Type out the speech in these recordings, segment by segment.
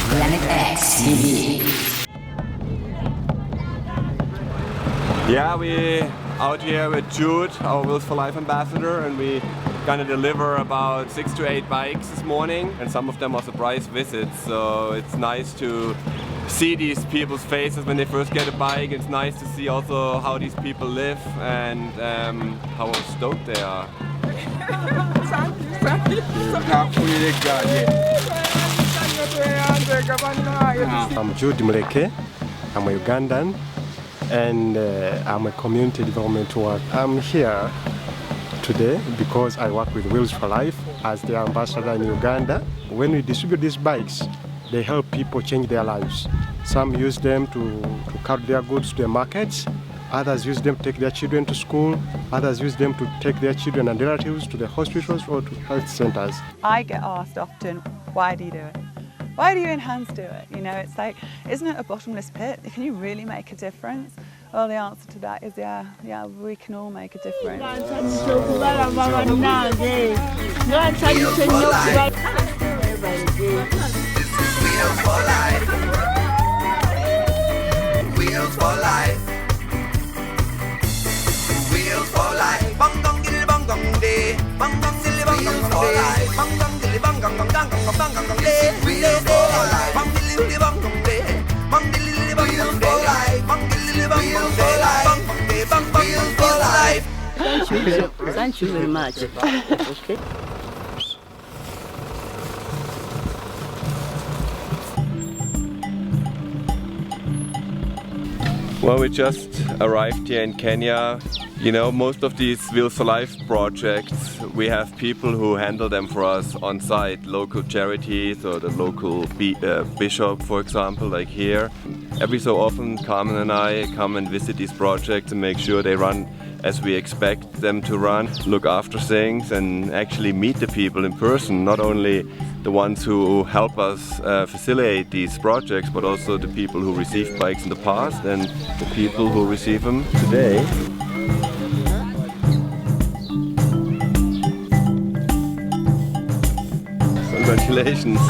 Planet X TV. Yeah, we out here with Jude, our Wheels for Life ambassador, and we gonna deliver about 6 to 8 bikes this morning, and some of them are surprise visits, so it's nice to see these people's faces when they first get a bike. It's nice to see also how these people live and how stoked they are. I'm Jude Mleke. I'm a Ugandan and I'm a community development worker. I'm here today because I work with Wheels for Life as the ambassador in Uganda. When we distribute these bikes, they help people change their lives. Some use them to carry their goods to the markets. Others use them to take their children to school. Others use them to take their children and relatives to the hospitals or to health centers. I get asked often, why do you do it? Why do you and Hans do it? You know, it's like, isn't it a bottomless pit? Can you really make a difference? Well, the answer to that is yeah, we can all make a difference. Wheels for life. Wheels for life. Wheels for life. Bang dong gilly bang dong day. Bang dong gilly bang dong day. Bang dong gilly bang dong dong dong dong dong dong day. Wheels for life. Bang gilly bang dong day. Bang gilly bang dong day. Bang gilly bang dong day. Bang bang day. Bang bang wheels for life. Thank you very much. Okay. Well, we just arrived here in Kenya. You know, most of these Wheels for Life projects, we have people who handle them for us on site, local charities or the local bishop, for example, like here. Every so often, Carmen and I come and visit these projects and make sure they run as we expect them to run, look after things and actually meet the people in person, not only the ones who help us facilitate these projects, but also the people who received bikes in the past and the people who receive them today. Congratulations.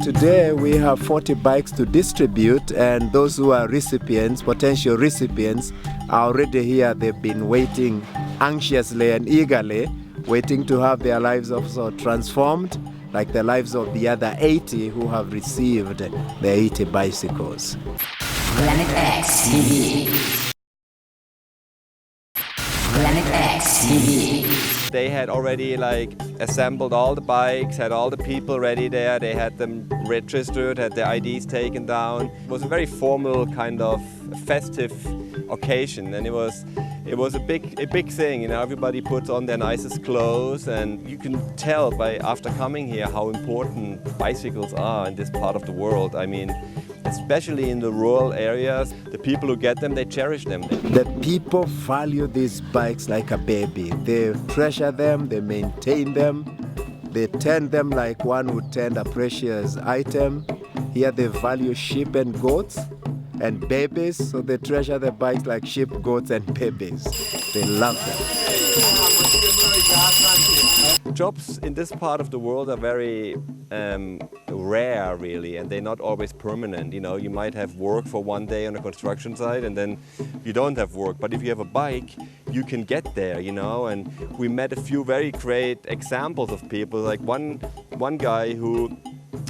Today we have 40 bikes to distribute, and those who are recipients, potential recipients, are already here. They've been waiting anxiously and eagerly, waiting to have their lives also transformed, like the lives of the other 80 who have received the 80 bicycles. Planet X TV. Planet X TV. They had already assembled all the bikes, had all the people ready there, they had them registered, had their IDs taken down. It was a very formal kind of festive occasion, and it was a big thing. You know, everybody puts on their nicest clothes, and you can tell after coming here how important bicycles are in this part of the world. I mean, especially in the rural areas, the people who get them, they cherish them. The people value these bikes like a baby. They treasure them, they maintain them, they tend them like one would tend a precious item. Here they value sheep and goats and babies, so they treasure the bikes like sheep, goats and babies. They love them. Jobs in this part of the world are very rare, really, and they're not always permanent. You know, you might have work for one day on a construction site and then you don't have work. But if you have a bike, you can get there, you know. And we met a few very great examples of people, like one guy who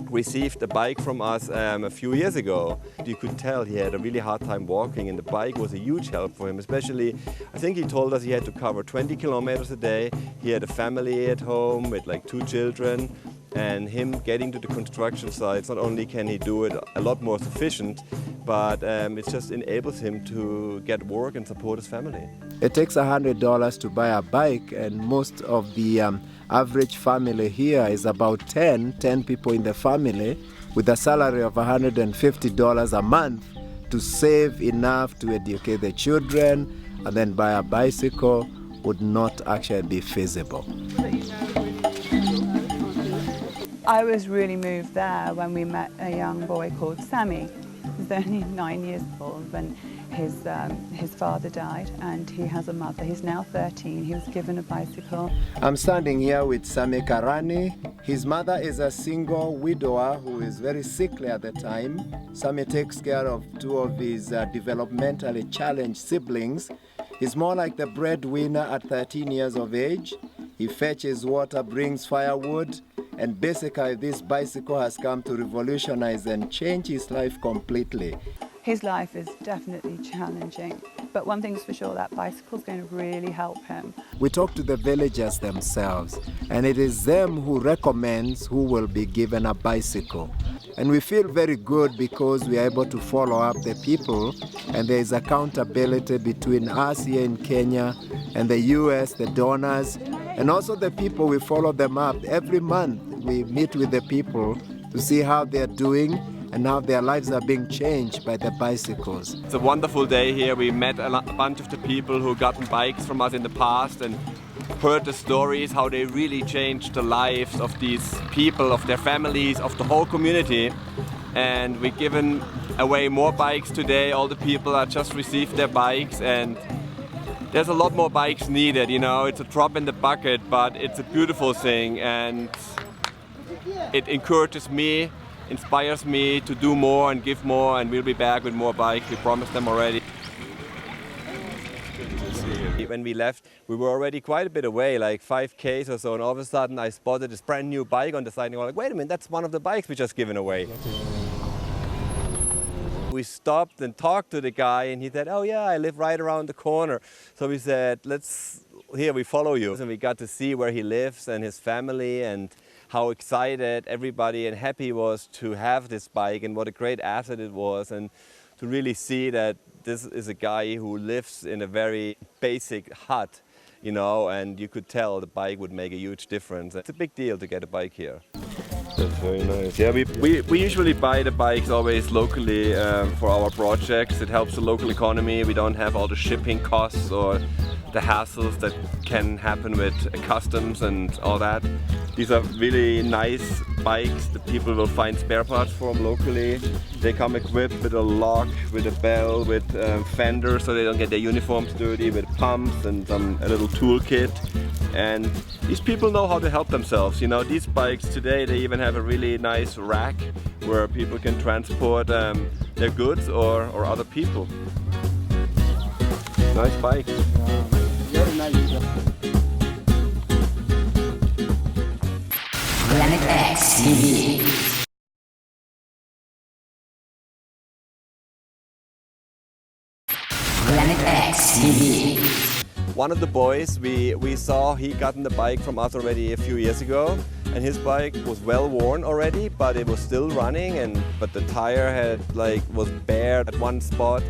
received a bike from us a few years ago. You could tell he had a really hard time walking, and the bike was a huge help for him, especially, I think he told us he had to cover 20 kilometers a day. He had a family at home with like 2 children, and him getting to the construction sites, not only can he do it a lot more sufficient, but it just enables him to get work and support his family. It takes $100 to buy a bike, and most of the average family here is about 10 people in the family with a salary of $150 a month to save enough to educate the children and then buy a bicycle would not actually be feasible. I was really moved there when we met a young boy called Sammy. was only 9 years old when his father died, and he has a mother. He's now 13. He was given a bicycle. I'm standing here with Sami Karani. His mother is a single widower who is very sickly at the time. Sami takes care of two of his developmentally challenged siblings. He's more like the breadwinner at 13 years of age. He fetches water, brings firewood, and basically this bicycle has come to revolutionize and change his life completely. His life is definitely challenging, but one thing's for sure, that bicycle's going to really help him. We talk to the villagers themselves, and it is them who recommends who will be given a bicycle. And we feel very good because we are able to follow up the people, and there is accountability between us here in Kenya and the US, the donors, and also the people. We follow them up. Every month we meet with the people to see how they're doing and how their lives are being changed by the bicycles. It's a wonderful day here. We met a bunch of the people who gotten bikes from us in the past and heard the stories, how they really changed the lives of these people, of their families, of the whole community. And we've given away more bikes today. All the people have just received their bikes, and there's a lot more bikes needed. You know, it's a drop in the bucket, but it's a beautiful thing, and it encourages me, inspires me to do more and give more, and we'll be back with more bikes. We promised them already. When we left, we were already quite a bit away, like 5 Ks or so, and all of a sudden I spotted this brand new bike on the side, and I was like, wait a minute, that's one of the bikes we just given away. We stopped and talked to the guy, and he said, oh yeah, I live right around the corner. So we said, here, we follow you. And we got to see where he lives and his family, and how excited everybody and happy he was to have this bike, and what a great asset it was, and to really see that this is a guy who lives in a very basic hut, you know, and you could tell the bike would make a huge difference. It's a big deal to get a bike here. That's very nice. Yeah, we usually buy the bikes always locally for our projects. It helps the local economy. We don't have all the shipping costs or the hassles that can happen with customs and all that. These are really nice bikes. The people will find spare parts for them locally. They come equipped with a lock, with a bell, with fenders so they don't get their uniforms dirty, with pumps and a little toolkit. And these people know how to help themselves. You know, these bikes today, they even have a really nice rack where people can transport their goods or other people. Nice bike. Planet X TV. Planet X TV. One of the boys we saw, he gotten the bike from us already a few years ago, and his bike was well worn already, but it was still running, but the tire was bare at one spot.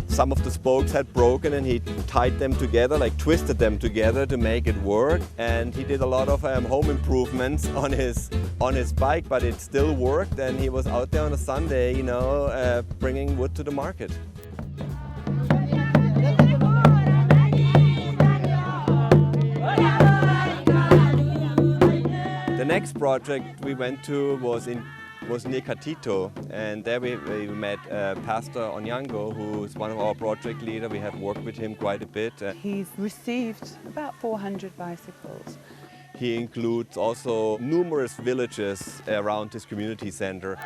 Some of the spokes had broken, and he tied them together, twisted them together to make it work. And he did a lot of home improvements on his bike, but it still worked. And he was out there on a Sunday, you know, bringing wood to the market. The next project we went to was near Katito, and there we met Pastor Onyango, who is one of our project leaders. We have worked with him quite a bit. He's received about 400 bicycles. He includes also numerous villages around his community center.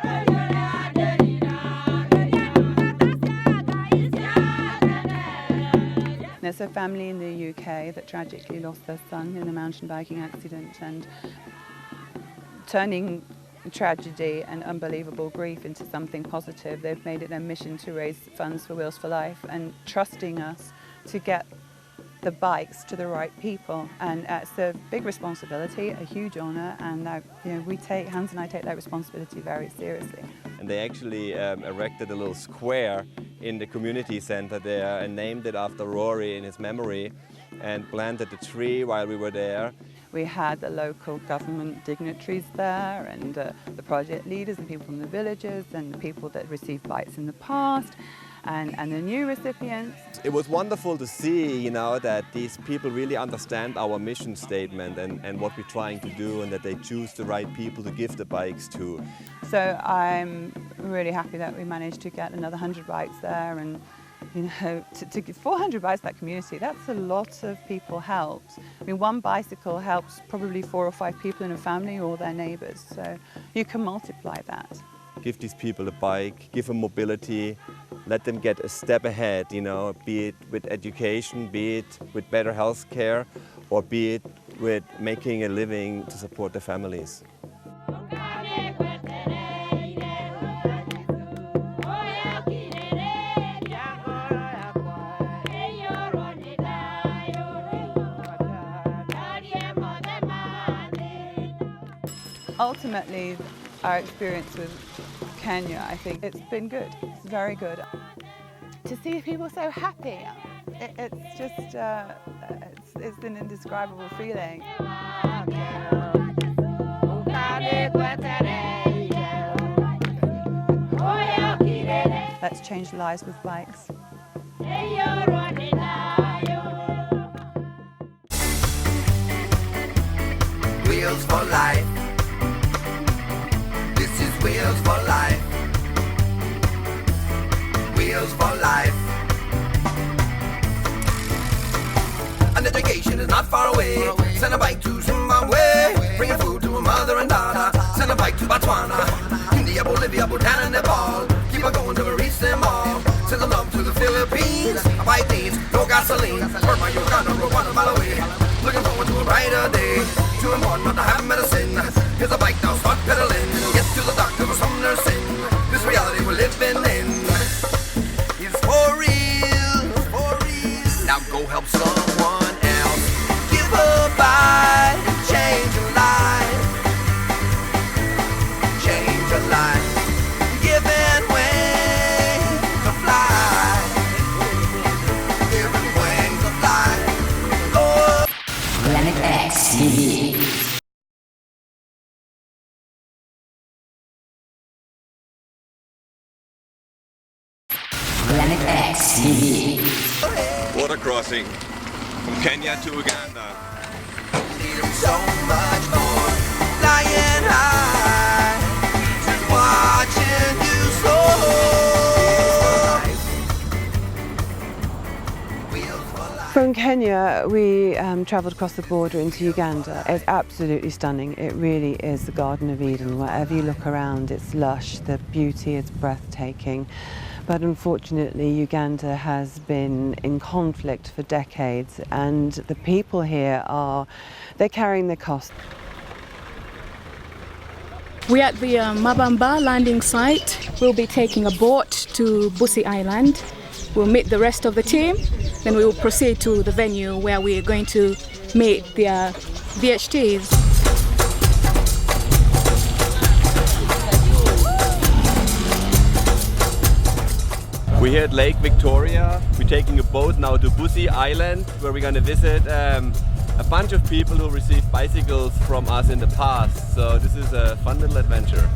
There's a family in the UK that tragically lost their son in a mountain biking accident, and turning tragedy and unbelievable grief into something positive, they've made it their mission to raise funds for Wheels for Life and trusting us to get the bikes to the right people. And it's a big responsibility, a huge honour, and Hans and I take that responsibility very seriously. And they actually erected a little square in the community center there and named it after Rory in his memory, and planted a tree while we were there. We had the local government dignitaries there, and the project leaders and people from the villages and the people that received bikes in the past. and the new recipients. It was wonderful to see, you know, that these people really understand our mission statement and what we're trying to do, and that they choose the right people to give the bikes to. So I'm really happy that we managed to get another 100 bikes there, and you know, to give 400 bikes to that community, that's a lot of people helped. I mean, one bicycle helps probably 4 or 5 people in a family or their neighbours, so you can multiply that. Give these people a bike, give them mobility, let them get a step ahead, you know, be it with education, be it with better health care, or be it with making a living to support their families. Ultimately, our experience with Kenya, I think it's been good. It's very good. To see people so happy, it's just, it's an indescribable feeling. Let's change lives with bikes. Wheels for life. This is Wheels for life. Wheels for life. An education is not far away. Send a bike to Zimbabwe. Bringing food to a mother and daughter. Send a bike to Botswana. India, Bolivia, Bhutan and Nepal. Keep on going to Maurice and Mall. Send some love to the Philippines. A bike needs no gasoline. Burma, Uganda, Rwanda, Malawi. Looking forward to a brighter day. Too important not to have medicine. Here's a bike now, start pedaling. Get to the doctor for some nursing. This reality we're living in is for real, for real. Now go help someone else. Give a bike, change a life. Change a life. Giving wings to fly. Giving wings to fly. Oh. Planet X TV. Planet X TV. Border crossing from Kenya to Uganda. Need 'em so much more. Flying high, just watching you soar. Wheels for life. From Kenya, we travelled across the border into Uganda. It's absolutely stunning. It really is the Garden of Eden. Wherever you look around, it's lush, the beauty is breathtaking. But unfortunately, Uganda has been in conflict for decades, and the people here they're carrying the cost. We're at the Mabamba landing site. We'll be taking a boat to Busi Island. We'll meet the rest of the team, then we will proceed to the venue where we're going to meet the VHTs. We're here at Lake Victoria. We're taking a boat now to Busi Island, where we're going to visit a bunch of people who received bicycles from us in the past. So this is a fun little adventure.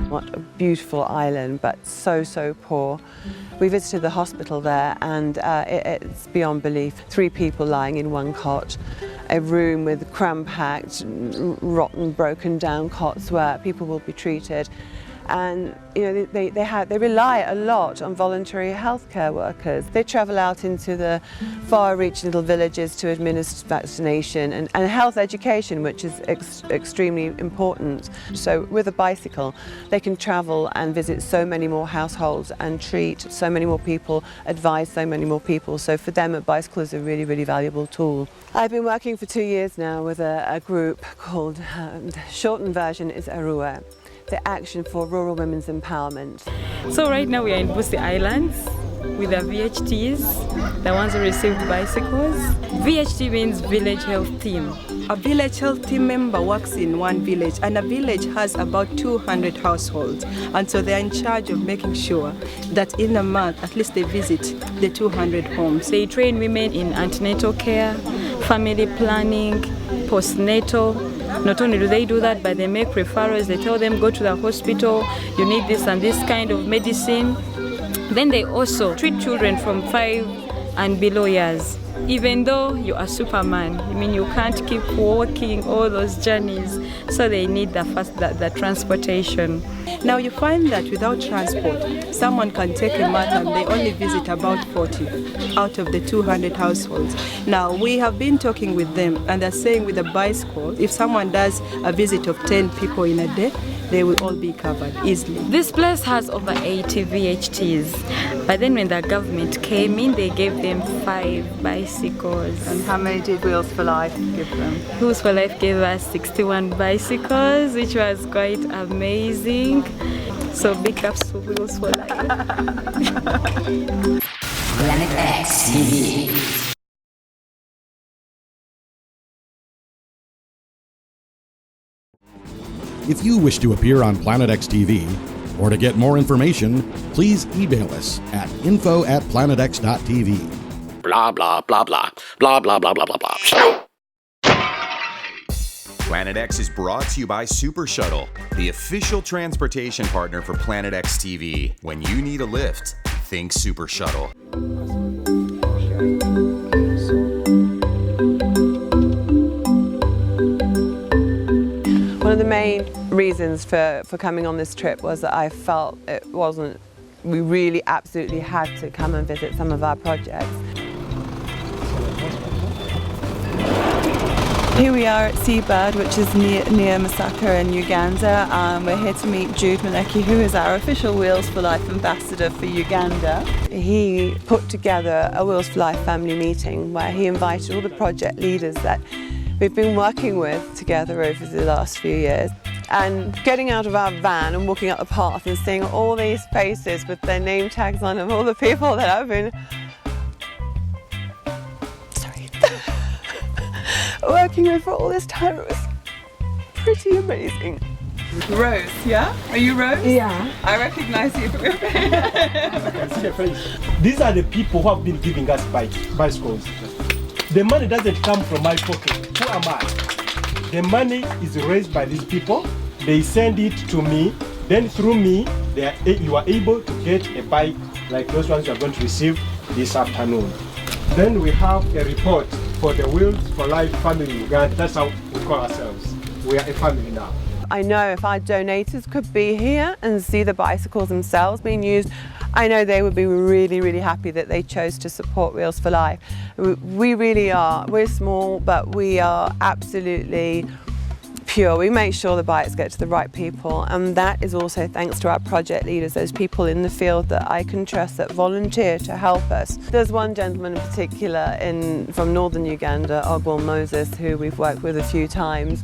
What a beautiful island, but so poor. We visited the hospital there, and it's beyond belief. 3 people lying in one cot, a room with cram-packed, rotten, broken down cots where people will be treated. And you know, they rely a lot on voluntary healthcare workers. They travel out into the far-reaching little villages to administer vaccination and health education, which is extremely important. So with a bicycle, they can travel and visit so many more households and treat so many more people, advise so many more people. So for them, a bicycle is a really, really valuable tool. I've been working for 2 years now with a group called, the shortened version is ARUA. The Action for Rural Women's Empowerment. So right now we are in Busi Islands with the VHTs, the ones who received bicycles. VHT means Village Health Team. A village health team member works in one village, and a village has about 200 households, and so they're in charge of making sure that in a month at least they visit the 200 homes. They train women in antenatal care, family planning, postnatal. Not only do they do that, but they make referrals. They tell them, go to the hospital, you need this and this kind of medicine. Then they also treat children from 5 and below years. Even though you are Superman, I mean, you can't keep walking all those journeys, so they need the transportation. Now you find that without transport, someone can take a month and they only visit about 40 out of the 200 households. Now we have been talking with them, and they're saying with a bicycle, if someone does a visit of 10 people in a day, they will all be covered easily. This place has over 80 VHTs, but then when the government came in, they gave them 5 bicycles. And how many did Wheels for Life give them? Wheels for Life gave us 61 bicycles, which was quite amazing. So big ups to Wheels for Life. Planet X TV. If you wish to appear on Planet X TV or to get more information, please email us at info@planetx.tv. Blah, blah, blah, blah. Blah, blah, blah, blah, blah, blah. Planet X is brought to you by Super Shuttle, the official transportation partner for Planet X TV. When you need a lift, think Super Shuttle. One of the main reasons for coming on this trip was that I felt we really absolutely had to come and visit some of our projects. Here we are at Seabird, which is near Masaka in Uganda. We're here to meet Jude Maleki, who is our official Wheels for Life ambassador for Uganda. He put together a Wheels for Life family meeting where he invited all the project leaders that we've been working with together over the last few years. And getting out of our van and walking up the path and seeing all these faces with their name tags on of all the people that I've been working with for all this time, it was pretty amazing. Rose, yeah? Are you Rose? Yeah. I recognize you from your face. These are the people who have been giving us bicycles. The money doesn't come from my pocket. Who am I? The money is raised by these people. They send it to me. Then through me, you are able to get a bike like those ones you are going to receive this afternoon. Then we have a report for the Wheels for Life family in Uganda. That's how we call ourselves. We are a family now. I know if our donors could be here and see the bicycles themselves being used, I know they would be really, really happy that they chose to support Wheels for Life. We really are. We're small, but we are absolutely pure. We make sure the bikes get to the right people, and that is also thanks to our project leaders, those people in the field that I can trust that volunteer to help us. There's one gentleman in particular from northern Uganda, Ogwell Moses, who we've worked with a few times.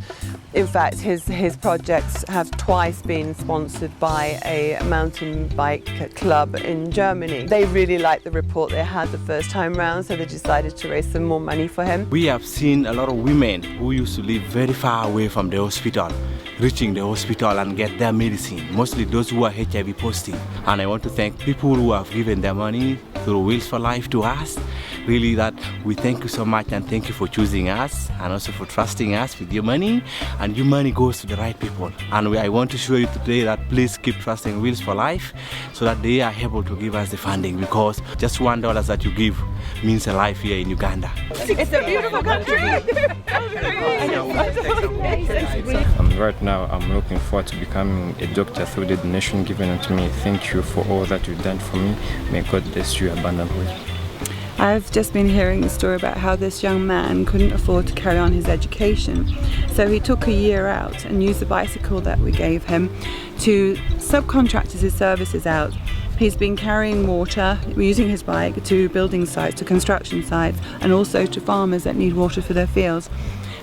In fact, his projects have twice been sponsored by a mountain bike club in Germany. They really liked the report they had the first time round, so they decided to raise some more money for him. We have seen a lot of women who used to live very far away from the hospital, reaching the hospital and get their medicine, mostly those who are HIV positive. And I want to thank people who have given their money through Wheels for Life to us. Really, that we thank you so much, and thank you for choosing us and also for trusting us with your money, and your money goes to the right people. And I want to show you today that please keep trusting Wheels for Life so that they are able to give us the funding, because just $1 that you give means a life here in Uganda. It's a beautiful country. Right now I'm looking forward to becoming a doctor through the donation given to me. Thank you for all that you've done for me. May God bless you abundantly. I've just been hearing the story about how this young man couldn't afford to carry on his education. So he took a year out and used the bicycle that we gave him to subcontract his services out. He's been carrying water, using his bike to building sites, to construction sites, and also to farmers that need water for their fields.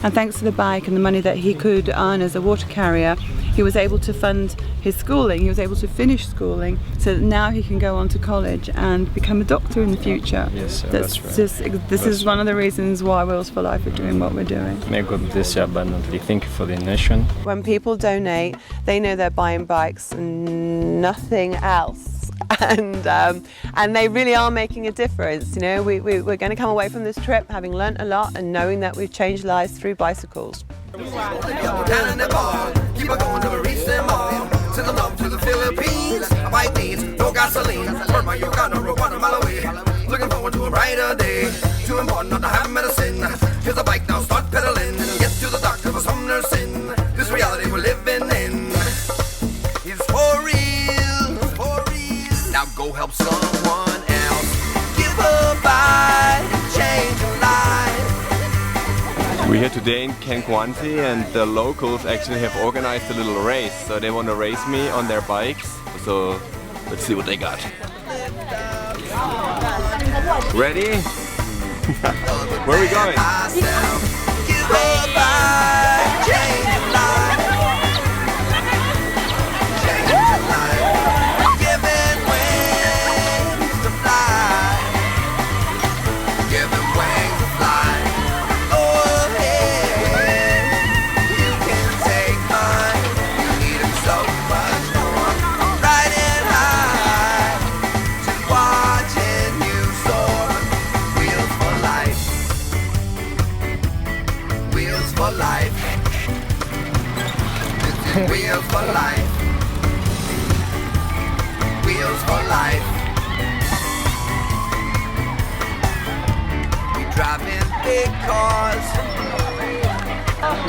And thanks to the bike and the money that he could earn as a water carrier, he was able to fund his schooling. He was able to finish schooling, so that now he can go on to college and become a doctor in the future. Yes, that's right. This is one of the reasons why Wheels for Life are doing what we're doing. May God bless you abundantly. Thank you for the nation. When people donate, they know they're buying bikes and nothing else. And they really are making a difference. You know, we're going to come away from this trip having learnt a lot and knowing that we've changed lives through bicycles. Keep on going till we reach them all. Send them up to the Philippines. A bike needs no gasoline. Burma, Uganda, Rwanda, Malawi. Looking forward to a brighter day. Too important not to have medicine. Here's a bike now, start pedaling. Get to the doctor for some nursing. This reality we're living in is for real. For real. Now go help someone else. Give a bike, change a life. We're here today in Kenkwanti, and the locals actually have organized a little race. So they want to race me on their bikes. So let's see what they got. Ready? Where are we going? Give a bike, change a life. Change a life. Giving wings to fly. Giving wings to fly. Wheels for life. Wheels for life. We drive in big cars.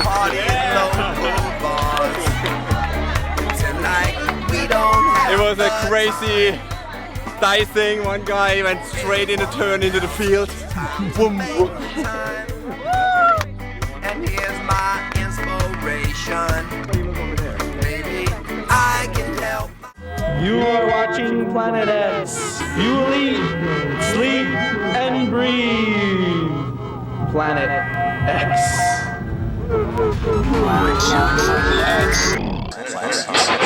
Party in local bars. Pretend like we don't have. It was a crazy dicing. One guy went straight in a turn into the field. Boom, boom. And here's my inspiration. I can help. You are watching Planet X. You will eat, sleep, and breathe. Planet X.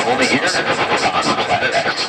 Only here on Planet X.